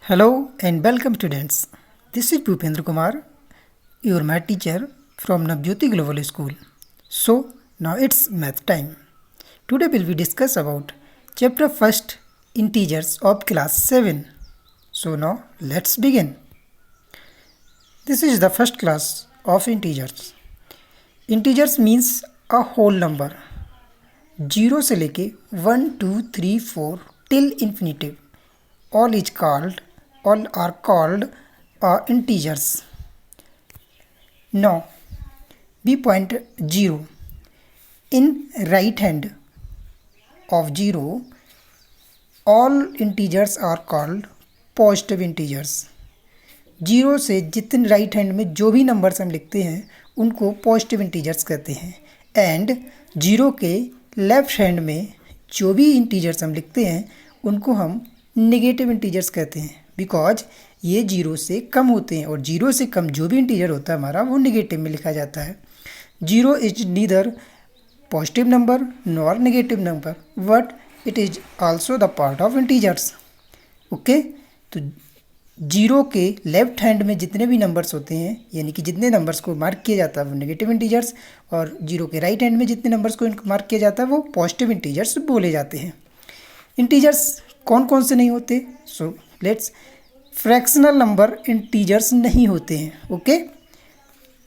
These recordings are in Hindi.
Hello and welcome students. This is Bhupendra Kumar, your math teacher from Navjyoti Global School. So now it's math time. Today we discuss about chapter first integers of class 7. So now let's begin. This is the first class of integers. Integers means a whole number. 0 से लेके 1, 2, 3, 4 till infinitive. All are called integers. Now we point 0. In right hand of 0, all integers are called positive integers. 0 से जितने राइट हैंड में जो भी नंबर्स हम लिखते हैं उनको पॉजिटिव इंटीजर्स कहते हैं. एंड 0 के लेफ्ट हैंड में जो भी इंटीजर्स हम लिखते हैं उनको हम नेगेटिव इंटीजर्स कहते हैं, बिकॉज ये 0 से कम होते हैं और 0 से कम जो भी इंटीजर होता है हमारा वो नेगेटिव में लिखा जाता है. 0 is neither positive number nor negative number but it is also the part of integers. Okay, तो 0 के लेफ्ट हैंड में जितने भी नंबर्स होते हैं यानी कि जितने नंबर्स को मार्क किया जाता है वो नेगेटिव इंटीजर्स, और 0 के राइट हैंड में जितने नंबर्स को मार्क किया जाता है वो पॉजिटिव इंटीजर्स बोले जाते हैं. इंटीजर्स कौन कौन से नहीं होते? So let's, fractional number integers नहीं होते हैं. ओके,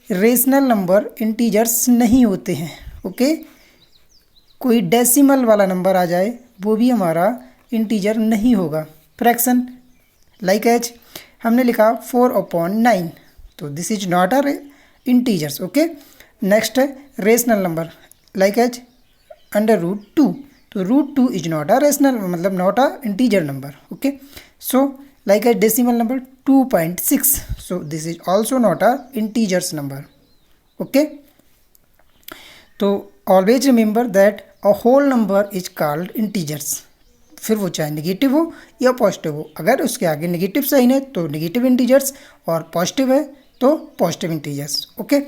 रेशनल नंबर इंटीजर्स नहीं होते हैं. ओके, कोई डेसिमल वाला नंबर आ जाए वो भी हमारा इंटीजर नहीं होगा. फ्रैक्शन लाइक एज हमने लिखा 4/9, तो this is not a integers. Okay, next है रेशनल नंबर लाइक एज √2, तो √2 इज नॉट अ रेशनल, मतलब not a integer number. Okay, so like as decimal number 2.6, सो this is also not a integers number. Okay, तो always remember that a whole number is called integers, फिर वो चाहे नेगेटिव हो या पॉजिटिव हो. अगर उसके आगे नेगेटिव साइन है तो नेगेटिव इंटीजर्स और पॉजिटिव है तो पॉजिटिव इंटीजर्स. ओके,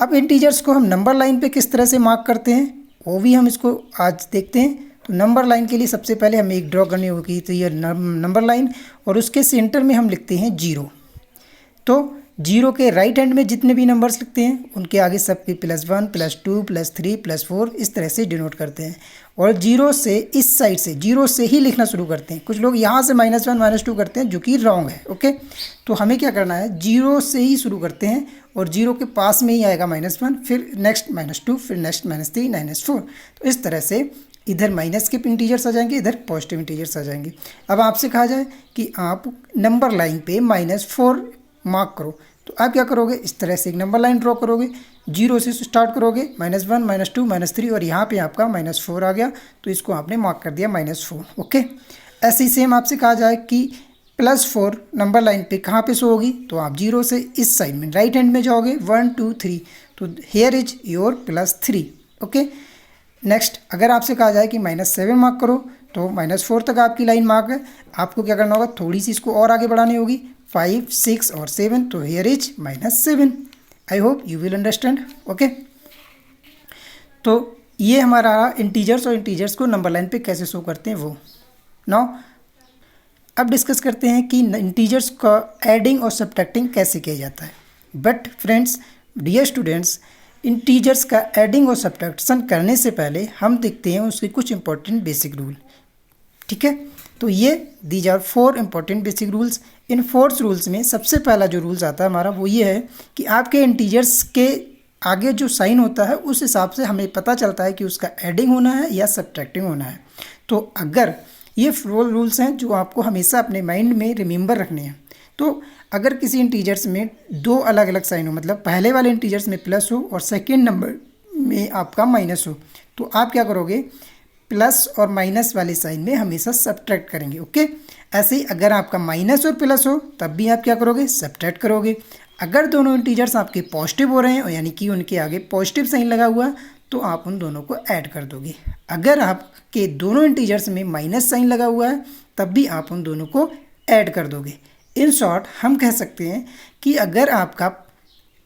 अब इंटीजर्स को हम नंबर लाइन पे किस तरह से मार्क करते हैं वो भी हम इसको आज देखते हैं. तो नंबर लाइन के लिए सबसे पहले हमें एक ड्रॉ करनी होगी, तो ये नंबर लाइन, और उसके सेंटर में हम लिखते हैं 0. तो 0 के राइट हैंड में जितने भी नंबर्स लिखते हैं उनके आगे सबके +1, +2, +3, +4 इस तरह से डिनोट करते हैं. और 0 से इस साइड से 0 से ही लिखना शुरू करते हैं. कुछ लोग यहाँ से -1, -2 करते हैं जो कि रॉन्ग है. ओके, तो हमें क्या करना है, 0 से ही शुरू करते हैं और 0 के पास में ही आएगा -1, फिर नेक्स्ट -2, फिर नेक्स्ट -3, -4. तो इस तरह से इधर माइनस के इंटीजर्स आ जाएंगे, इधर पॉजिटिव इंटीजर्स आ जाएंगे. अब आपसे कहा जाए कि आप नंबर लाइन पे -4 मार्क करो, तो आप क्या करोगे, इस तरह से एक नंबर लाइन ड्रॉ करोगे. 0 से स्टार्ट करोगे, -1, -2, -3, और यहाँ पे आपका -4 आ गया, तो इसको आपने मार्क कर दिया -4. ओके, ऐसे ही सेम आपसे कहा जाए कि +4 नंबर लाइन पे कहाँ पे शो होगी, तो आप 0 से इस साइड में राइट हैंड में जाओगे, 1, 2, 3, तो here is your +3. Okay, next अगर आपसे कहा जाए कि -7 मार्क करो, तो -4 तक आपकी लाइन मार्क है. आपको क्या करना होगा, थोड़ी सी इसको और आगे बढ़ानी होगी, 5, 6 और 7, तो here is -7. I hope you will understand. Okay, तो ये हमारा इंटीजर्स और इंटीजर्स को नंबर लाइन पे कैसे शो करते हैं वो. नाउ अब डिस्कस करते हैं कि इंटीजर्स का एडिंग और सब्ट्रैक्टिंग कैसे किया जाता है. But friends, dear students, integers का एडिंग और सब्ट्रैक्शन करने से पहले हम देखते हैं उसके कुछ इंपॉर्टेंट बेसिक रूल. ठीक है, तो ये these are 4 important basic rules. इन 4 रूल्स में सबसे पहला जो रूल्स आता है हमारा वो ये है कि आपके इंटीजर्स के आगे जो साइन होता है उस हिसाब से हमें पता चलता है कि उसका एडिंग होना है या सब्ट्रैक्टिंग होना है. तो अगर ये 4 रूल्स हैं जो आपको हमेशा अपने माइंड में रिमेंबर रखने हैं. तो अगर किसी इंटीजर्स में 2 अलग अलग साइन हो, मतलब पहले वाले इंटीजर्स में प्लस हो और सेकेंड नंबर में आपका माइनस हो, तो आप क्या करोगे, प्लस और माइनस वाले साइन में हमेशा सब्ट्रैक्ट करेंगे. ओके, ऐसे ही अगर आपका माइनस और प्लस हो तब भी आप क्या करोगे, सब्ट्रैक्ट करोगे. अगर दोनों इंटीजर्स आपके पॉजिटिव हो रहे हैं यानी कि उनके आगे पॉजिटिव साइन लगा हुआ तो आप उन दोनों को ऐड कर दोगे. अगर आपके दोनों इंटीजर्स में माइनस साइन लगा हुआ है तब भी आप उन दोनों को ऐड कर दोगे. इन शॉर्ट हम कह सकते हैं कि अगर आपका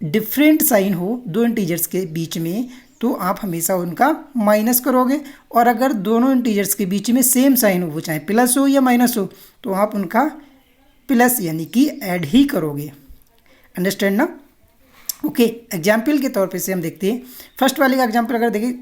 डिफरेंट साइन हो दो इंटीजर्स के बीच में तो आप हमेशा उनका माइनस करोगे, और अगर दोनों इंटीजर्स के बीच में सेम साइन हो, वो चाहे प्लस हो या माइनस हो, तो आप उनका प्लस यानी कि ऐड ही करोगे। अंडरस्टैंड ना? ओके, एग्जाम्पल के तौर पे से हम देखते हैं। फर्स्ट वाले का एग्जाम्पल अगर देखें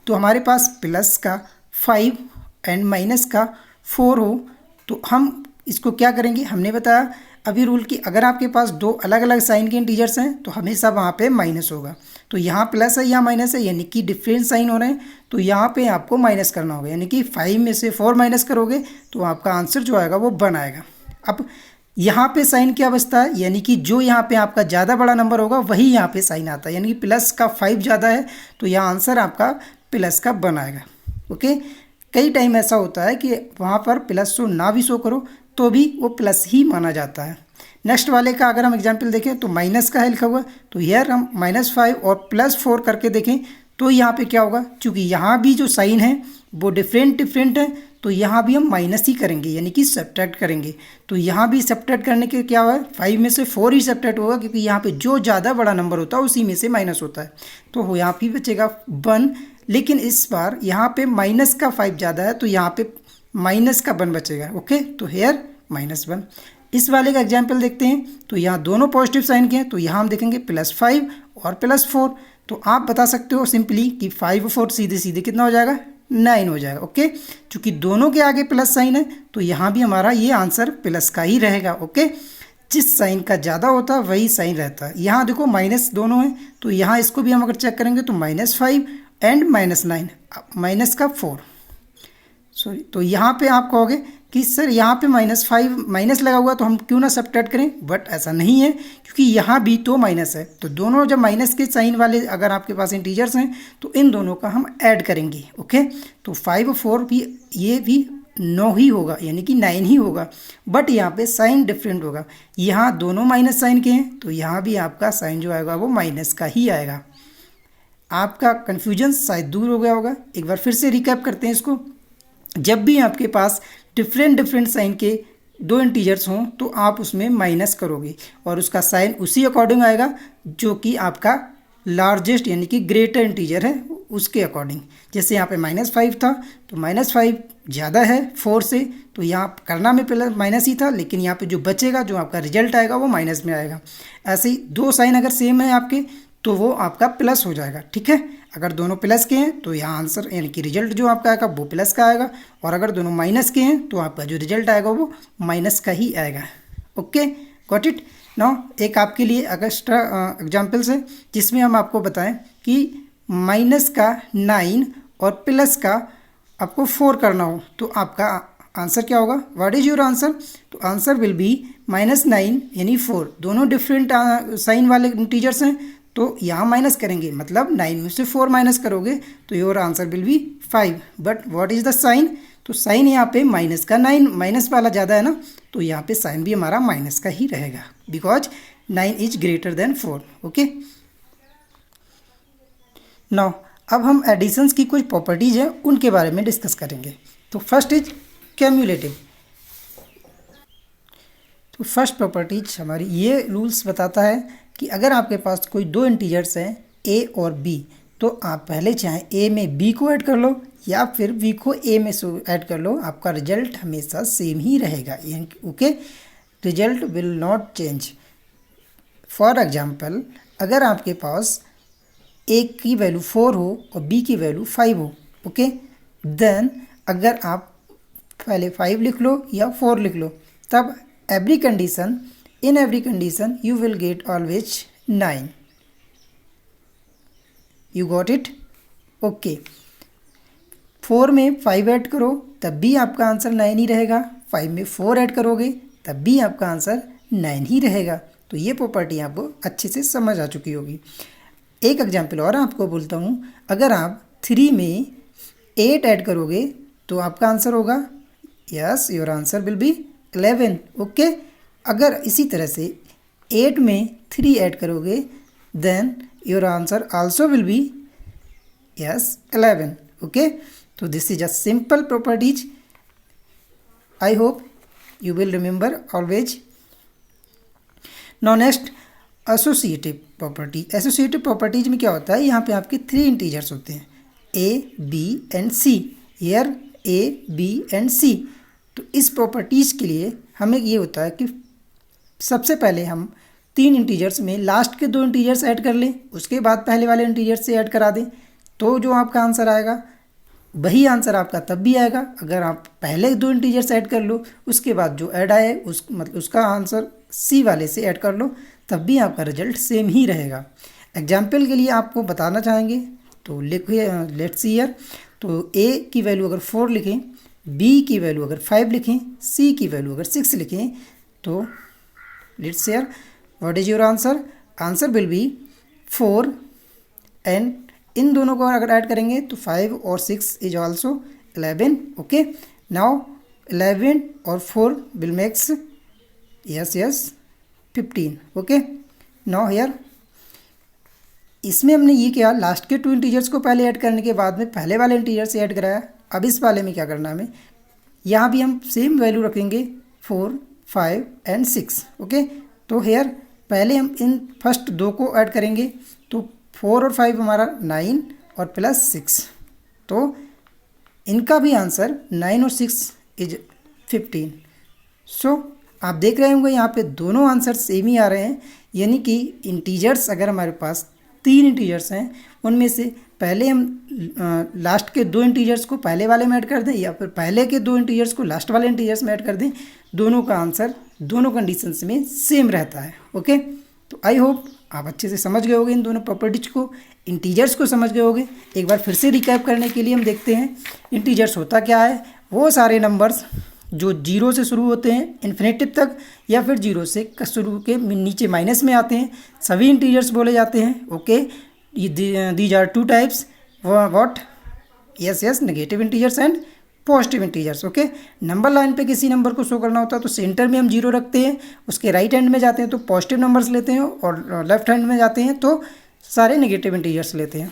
तो हमारे पास प्लस का 5 एंड माइनस का 4 हो, तो हम इसको क्या करेंगे, हमने बताया अभी रूल की अगर आपके पास दो अलग अलग साइन के इंटीजर्स हैं तो हमेशा वहाँ पे माइनस होगा। तो यहाँ प्लस है यहाँ माइनस है, यानी कि डिफरेंट साइन हो रहे हैं, तो यहाँ पे आपको माइनस करना होगा। यानी कि 5 में से 4 माइनस करोगे तो आपका आंसर जो आएगा वो 1 आएगा। अब यहाँ पे साइन क्या बचता है, यानी कि जो यहाँ पे आपका ज़्यादा बड़ा नंबर होगा वही यहाँ पे साइन आता है। यानी कि प्लस का 5 ज़्यादा है तो यहाँ आंसर आपका प्लस का 1 आएगा। ओके, कई टाइम ऐसा होता है कि वहाँ पर प्लस शो ना भी शो करो तो भी वो प्लस ही माना जाता है। नेक्स्ट वाले का अगर हम एग्जाम्पल देखें तो माइनस का है लिखा हुआ, तो यार हम -5 और +4 करके देखें तो यहाँ पे क्या होगा, क्योंकि यहाँ भी जो साइन है वो डिफरेंट है तो यहाँ भी हम माइनस ही करेंगे, यानी कि सब्ट्रैक्ट करेंगे। तो यहाँ भी सब्ट्रैक्ट करने के क्या हुआ, 5 में से 4 ही सब्ट्रैक्ट होगा, क्योंकि यहाँ पे जो ज़्यादा बड़ा नंबर होता है उसी में से माइनस होता है। तो यहाँ भी बचेगा 1, लेकिन इस बार यहाँ पे माइनस का 5 ज़्यादा है तो यहाँ पे माइनस का 1 बचेगा। ओके, तो हेयर -1। इस वाले का एग्जाम्पल देखते हैं तो यहाँ दोनों पॉजिटिव साइन के हैं, तो यहाँ हम देखेंगे +5 और +4। तो आप बता सकते हो सिंपली कि 5 और 4 सीधे सीधे कितना हो जाएगा, 9 हो जाएगा। ओके, चूँकि दोनों के आगे प्लस साइन है तो यहाँ भी हमारा ये आंसर प्लस का ही रहेगा। ओके, जिस साइन का ज़्यादा होता है वही साइन रहता है। यहाँ देखो माइनस दोनों हैं, तो यहाँ इसको भी हम अगर चेक करेंगे तो -5 एंड -9 माइनस का 4 सॉरी। तो यहाँ पे आप कहोगे कि सर यहाँ पे -5 माइनस लगा हुआ तो हम क्यों ना सब्ट्रैक्ट करें, बट ऐसा नहीं है, क्योंकि यहाँ भी तो माइनस है। तो दोनों जब माइनस के साइन वाले अगर आपके पास इंटीजर्स हैं तो इन दोनों का हम ऐड करेंगे। ओके, तो 5 और 4 भी ये भी 9 ही होगा, यानी कि 9 ही होगा, बट यहाँ पे साइन डिफरेंट होगा। यहाँ दोनों माइनस साइन के हैं तो यहाँ भी आपका साइन जो आएगा वो माइनस का ही आएगा। आपका कन्फ्यूजन शायद दूर हो गया होगा। एक बार फिर से रिकैप करते हैं इसको। जब भी आपके पास डिफरेंट साइन के दो इंटीजर्स हों तो आप उसमें माइनस करोगे और उसका साइन उसी अकॉर्डिंग आएगा जो कि आपका लार्जेस्ट यानी कि ग्रेटर इंटीजर है उसके अकॉर्डिंग। जैसे यहाँ पे -5 था तो -5 ज़्यादा है 4 से, तो यहाँ करना में पहले माइनस ही था, लेकिन यहाँ पे जो बचेगा जो आपका रिजल्ट आएगा वो माइनस में आएगा। ऐसे ही दो साइन अगर सेम है आपके तो वो आपका प्लस हो जाएगा। ठीक है, अगर दोनों प्लस के हैं तो यहाँ आंसर यानी कि रिजल्ट जो आपका आएगा वो प्लस का आएगा, और अगर दोनों माइनस के हैं तो आपका जो रिजल्ट आएगा वो माइनस का ही आएगा। Okay, got it. नाउ एक आपके लिए एक्स्ट्रा एग्जाम्पल्स है जिसमें हम आपको बताएं कि माइनस का 9 और प्लस का आपको 4 करना हो तो आपका आंसर क्या होगा, व्हाट इज योर आंसर। तो आंसर विल बी -9 यानी 4। दोनों डिफरेंट साइन वाले इंटीजर्स हैं तो यहाँ माइनस करेंगे, मतलब 9 में से 4 माइनस करोगे तो your answer will be 5। But what is the sign, तो साइन यहाँ पे माइनस का 9 माइनस वाला ज़्यादा है ना, तो यहाँ पे साइन भी हमारा माइनस का ही रहेगा because 9 is greater than 4। Okay, now अब हम एडिशंस की कुछ प्रॉपर्टीज हैं उनके बारे में डिस्कस करेंगे। तो फर्स्ट इज क्यूमुलेटिव। तो फर्स्ट प्रॉपर्टीज हमारी ये रूल्स बताता है कि अगर आपके पास कोई दो इंटीजर्स हैं a और b तो आप पहले चाहें a में b को ऐड कर लो या फिर b को a में ऐड कर लो, आपका रिजल्ट हमेशा सेम ही रहेगा। Okay, result will not change. For example अगर आपके पास a की वैल्यू 4 हो और b की वैल्यू 5 हो, ओके, देन अगर आप पहले 5 लिख लो या 4 लिख लो, तब in every condition you will get always 9. You got it? Okay, 4 में 5 ऐड करो तब भी आपका आंसर 9 ही रहेगा, 5 में 4 ऐड करोगे तब भी आपका आंसर 9 ही रहेगा। तो ये प्रॉपर्टी आपको अच्छे से समझ आ चुकी होगी। एक एग्जांपल और आपको बोलता हूँ, अगर आप 3 में 8 ऐड करोगे तो आपका आंसर होगा, yes, your answer will be 11। Okay, अगर इसी तरह से 8 में 3 ऐड करोगे then your answer also will be yes 11। Okay, तो this is a simple properties, I hope you will remember always. Now next associative property. Associative properties में क्या होता है, यहाँ पे आपके 3 इंटीजर्स होते हैं a b and c। Here a b and c। तो इस प्रॉपर्टीज़ के लिए हमें ये होता है कि सबसे पहले हम 3 इंटीजर्स में लास्ट के 2 इंटीजर्स ऐड कर लें, उसके बाद पहले वाले इंटीजर्स से ऐड करा दें, तो जो आपका आंसर आएगा वही आंसर आपका तब भी आएगा अगर आप पहले 2 इंटीजर्स ऐड कर लो, उसके बाद जो ऐड आए उसका आंसर सी वाले से ऐड कर लो, तब भी आपका रिजल्ट सेम ही रहेगा। एग्जाम्पल के लिए आपको बताना चाहेंगे, तो लिखिए, लेट्स सी हियर। तो ए की वैल्यू अगर 4 लिखें, बी की वैल्यू अगर 5 लिखें, सी की वैल्यू अगर 6 लिखें, तो let's hear what is your answer. Answer will B 4 and in दोनों को अगर ऐड करेंगे तो 5 और 6 इज ऑल्सो 11। ओके, नाउ 11 और 4 will makes yes 15। Okay, now here इसमें हमने ये किया, लास्ट के 2 इंटीजर्स को पहले ऐड करने के बाद में पहले वाले इंटीजर से ऐड कराया। अब इस वाले में क्या करना है, हमें यहाँ भी हम सेम वैल्यू रखेंगे 4, 5 एंड 6। ओके, तो हेयर पहले हम इन फर्स्ट 2 को ऐड करेंगे, तो 4 और 5 हमारा 9 और प्लस 6, तो इनका भी आंसर 9 और 6 इज 15। सो आप देख रहे होंगे यहाँ पे दोनों आंसर सेम ही आ रहे हैं, यानी कि इंटीजर्स अगर हमारे पास 3 इंटीजर्स हैं, उनमें से पहले हम लास्ट के 2 इंटीजर्स को पहले वाले में ऐड कर दें या फिर पहले के 2 इंटीजर्स को लास्ट वाले इंटीजर्स में ऐड कर दें, दोनों का आंसर दोनों कंडीशंस में सेम रहता है। ओके, तो आई होप आप अच्छे से समझ गए होंगे इन दोनों प्रॉपर्टीज को, इंटीजर्स को समझ गए होंगे। एक बार फिर से रिकैप करने के लिए हम देखते हैं इंटीजर्स होता क्या है। वो सारे नंबर्स जो 0 से शुरू होते हैं इन्फिनेटिव तक, या फिर 0 से शुरू के नीचे माइनस में आते हैं, सभी इंटीजर्स बोले जाते हैं। Okay, these are 2 types, what, yes negative integers and positive integers. Okay, number line पे किसी नंबर को शो करना होता है तो सेंटर में हम 0 रखते हैं, उसके राइट हैंड में जाते हैं तो पॉजिटिव नंबर्स लेते हैं, और लेफ्ट हैंड में जाते हैं तो सारे नेगेटिव इंटीजर्स लेते हैं।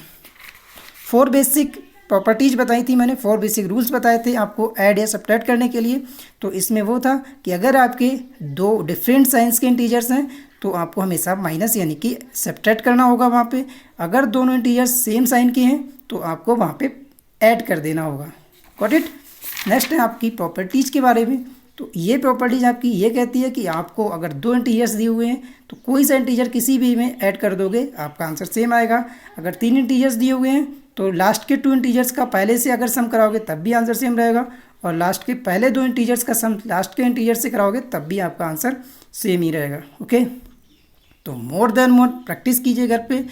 4 बेसिक प्रॉपर्टीज बताई थी मैंने, 4 बेसिक रूल्स बताए थे आपको ऐड या सब्ट्रैक्ट करने के लिए। तो इसमें वो था कि अगर आपके 2 डिफरेंट साइंस के इंटीजर्स हैं तो आपको हमेशा माइनस यानी कि सब्ट्रैक्ट करना होगा वहाँ पे। अगर दोनों इंटीजर्स सेम साइन के हैं तो आपको वहाँ पे ऐड कर देना होगा। Got it. नेक्स्ट है आपकी प्रॉपर्टीज़ के बारे में। तो ये प्रॉपर्टीज आपकी ये कहती है कि आपको अगर 2 इंटीजर्स दिए हुए हैं तो कोई सा इंटीजर किसी भी में ऐड कर दोगे आपका आंसर सेम आएगा। अगर 3 इंटीजर्स दिए हुए हैं तो लास्ट के 2 इंटीजर्स का पहले से अगर सम कराओगे तब भी आंसर सेम रहेगा, और लास्ट के पहले 2 इंटीजर्स का सम लास्ट के इंटीजर से कराओगे तब भी आपका आंसर सेम ही रहेगा। ओके, तो मोर देन मोर प्रैक्टिस कीजिए घर पे।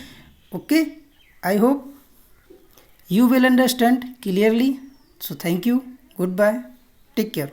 Okay, I hope you will understand clearly. So thank you, goodbye, take care.